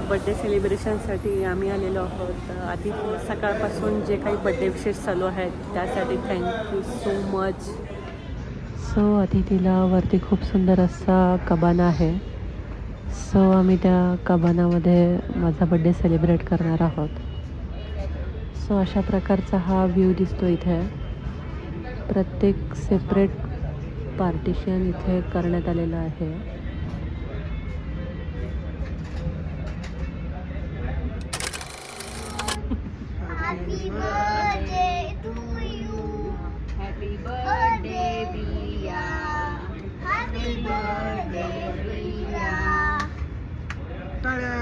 Birthday सेलिब्रेशनसाठी आम्ही आलेलो आहोत. आधी सकाळपासून जे काही बड्डे विशेष चालू आहेत त्यासाठी थँक्यू सो मच. सो अतिथीला वरती खूप सुंदर असा कबाना आहे. सो आम्ही त्या कबानामध्ये माझा बड्डे सेलिब्रेट करणार आहोत. सो अशा प्रकारचा हा व्ह्यू दिसतो इथे. प्रत्येक सेपरेट पार्टिशन इथे करण्यात आलेलं आहे. Happy birthday to you. Happy birthday, Priya. Happy birthday, Priya. Ta-da!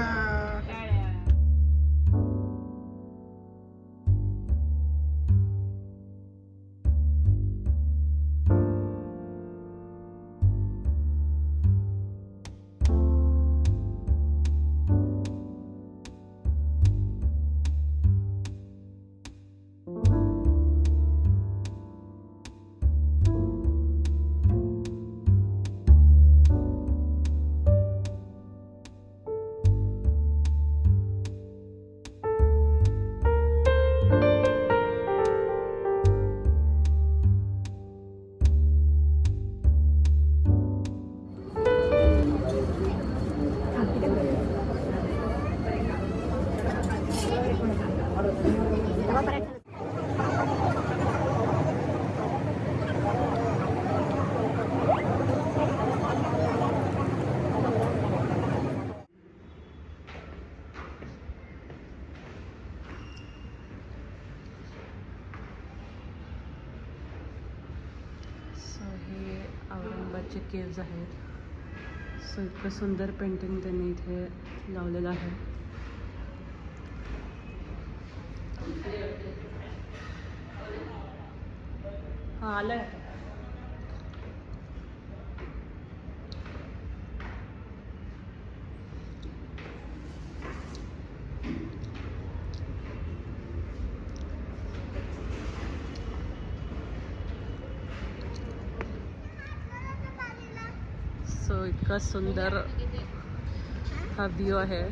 हे औरंगाबादचे केव्ज आहेत. सो इतकं सुंदर पेंटिंग त्यांनी इथे लावलेलं आहे. हां आलं. सो इतका सुंदर हा व्ह्यू आहे.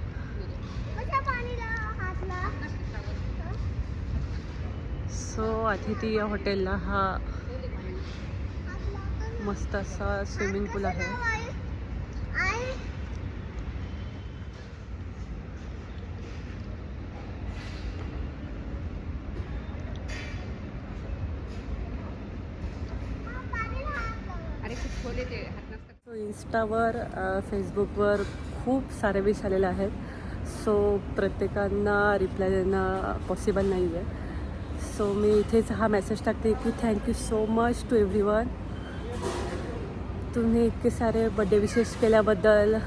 सो अतिथी या हॉटेलला हा मस्त असा स्विमिंग पूल आहे. सो इंस्टावर फेसबुकवर खूप सारे विश आलेले आहेत. सो प्रत्येकांना रिप्लाय देणं पॉसिबल नाही आहे. सो मी इथेच हा मेसेज टाकते की thank you so much to everyone. तुम्ही इतके सारे बड्डे विशेष केल्याबद्दल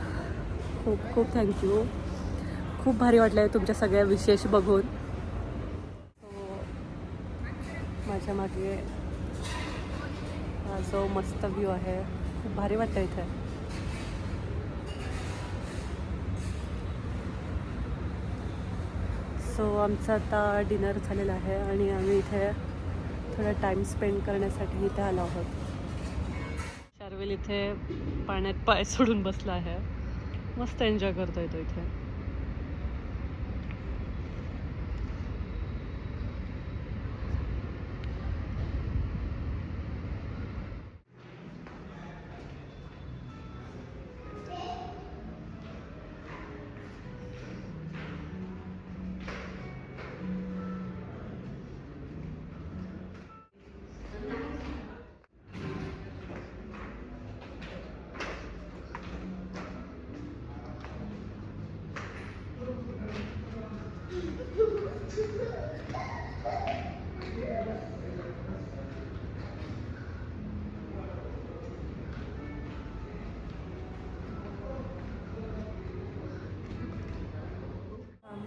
खूप खूप थँक्यू. खूप भारी वाटलं आहे तुमच्या सगळ्या विशेष बघून. सो माझ्या मागे हा जो मस्त व्ह्यू आहे खूप भारी वाटतं इथे. सो आमचं आता डिनर झालेलं आहे आणि आम्ही इथे थोडा टाईम स्पेंड करण्यासाठी इथे आलो आहोत. शार्विल इथे पाण्यात पाय सोडून बसला आहे. मस्त एन्जॉय करतो येतो इथे.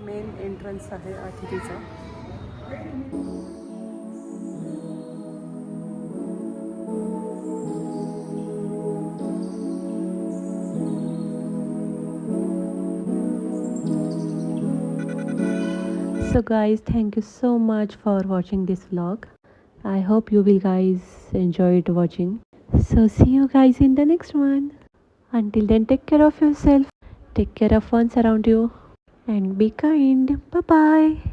मेन एंट्रन्स आहे अतिथीचा. So guys, thank you so much for watching this vlog. I hope you will guys enjoy it watching. So see you guys in the next one. Until then, take care of yourself, take care of ones around you, and be kind. Bye bye.